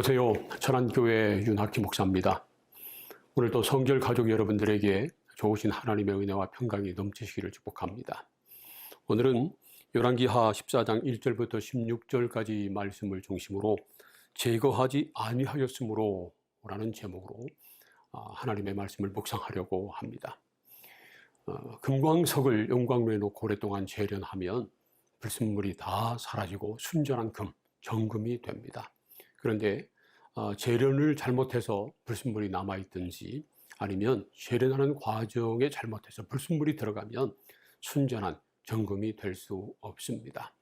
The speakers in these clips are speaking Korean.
안녕하세요. 천안교회 윤학기 목사입니다. 오늘도 성결 가족 여러분들에게 좋으신 하나님의 은혜와 평강이 넘치시기를 축복합니다. 오늘은 열왕기하 14장 1절부터 16절까지 말씀을 중심으로 제거하지 아니하였으므로 라는 제목으로 하나님의 말씀을 묵상하려고 합니다. 금광석을 용광로에 놓고 오랫동안 재련하면 불순물이 다 사라지고 순전한 금, 정금이 됩니다. 그런데 재련을 잘못해서 불순물이 남아있든지 아니면 재련하는 과정에 잘못해서 불순물이 들어가면 순전한 정금이 될 수 없습니다.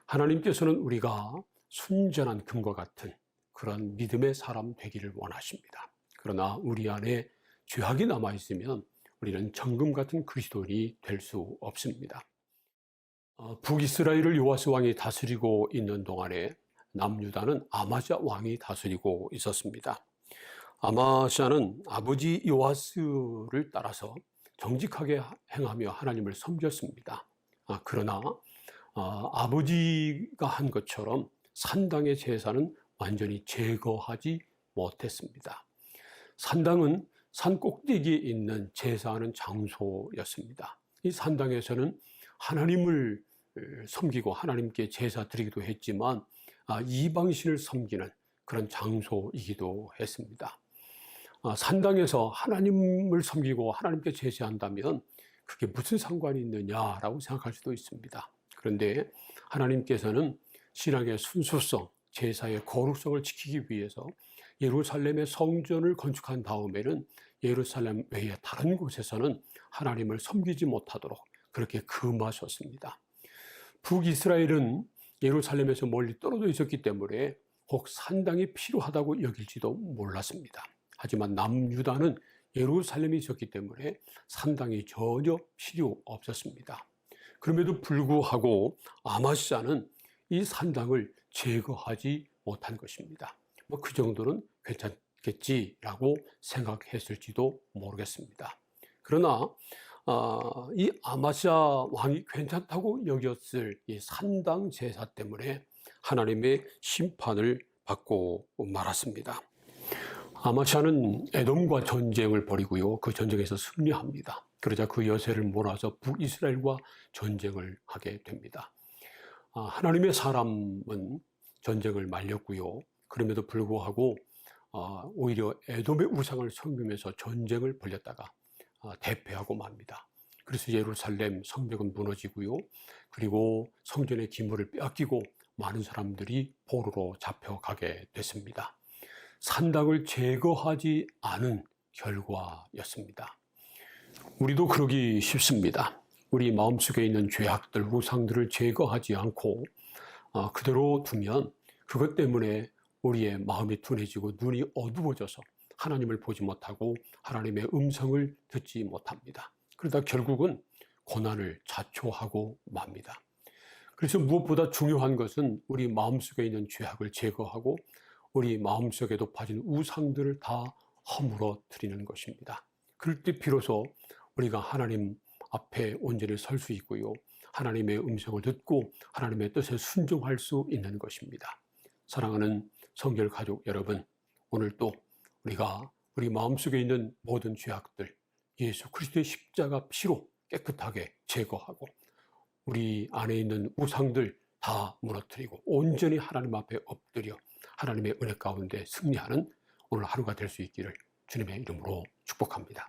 하나님께서는 우리가 순전한 금과 같은 그런 믿음의 사람 되기를 원하십니다. 그러나 우리 안에 죄악이 남아있으면 우리는 정금 같은 그리스도인이 될 수 없습니다. 북이스라엘을 요아스 왕이 다스리고 있는 동안에 남유다는 아마시아 왕이 다스리고 있었습니다. 아마시아는 아버지 요아스를 따라서 정직하게 행하며 하나님을 섬겼습니다. 그러나 아버지가 한 것처럼 산당의 제사는 완전히 제거하지 못했습니다. 산당은 산 꼭대기에 있는 제사하는 장소였습니다. 이 산당에서는 하나님을 섬기고 하나님께 제사 드리기도 했지만 이방신을 섬기는 그런 장소이기도 했습니다. 산당에서 하나님을 섬기고 하나님께 제사한다면 그게 무슨 상관이 있느냐라고 생각할 수도 있습니다. 그런데 하나님께서는 신앙의 순수성, 제사의 거룩성을 지키기 위해서 예루살렘의 성전을 건축한 다음에는 예루살렘 외에 다른 곳에서는 하나님을 섬기지 못하도록 그렇게 금하셨습니다. 북이스라엘은 예루살렘에서 멀리 떨어져 있었기 때문에 혹 산당이 필요하다고 여길지도 몰랐습니다. 하지만 남유다는 예루살렘이 있었기 때문에 산당이 전혀 필요 없었습니다. 그럼에도 불구하고 아마시아는 이 산당을 제거하지 못한 것입니다. 그 정도는 괜찮겠지라고 생각했을지도 모르겠습니다. 그러나 이 아마시아 왕이 괜찮다고 여겼을 이 산당 제사 때문에 하나님의 심판을 받고 말았습니다. 아마시아는 에돔과 전쟁을 벌이고요. 그 전쟁에서 승리합니다. 그러자 그 여세를 몰아서 북이스라엘과 전쟁을 하게 됩니다. 하나님의 사람은 전쟁을 말렸고요. 그럼에도 불구하고 오히려 에돔의 우상을 섬기면서 전쟁을 벌였다가 대패하고 맙니다. 그래서 예루살렘 성벽은 무너지고요. 그리고 성전의 기물을 빼앗기고 많은 사람들이 포로로 잡혀가게 됐습니다. 산당을 제거하지 않은 결과였습니다. 우리도 그러기 쉽습니다. 우리 마음속에 있는 죄악들, 우상들을 제거하지 않고 그대로 두면 그것 때문에 우리의 마음이 둔해지고 눈이 어두워져서 하나님을 보지 못하고 하나님의 음성을 듣지 못합니다. 그러다 결국은 고난을 자초하고 맙니다. 그래서 무엇보다 중요한 것은 우리 마음속에 있는 죄악을 제거하고 우리 마음속에 높아진 우상들을 다 허물어 드리는 것입니다. 그럴 때 비로소 우리가 하나님 앞에 온전히 설 수 있고요. 하나님의 음성을 듣고 하나님의 뜻에 순종할 수 있는 것입니다. 사랑하는 성결 가족 여러분, 오늘 또 우리가 우리 마음속에 있는 모든 죄악들 예수 그리스도의 십자가 피로 깨끗하게 제거하고 우리 안에 있는 우상들 다 무너뜨리고 온전히 하나님 앞에 엎드려 하나님의 은혜 가운데 승리하는 오늘 하루가 될 수 있기를 주님의 이름으로 축복합니다.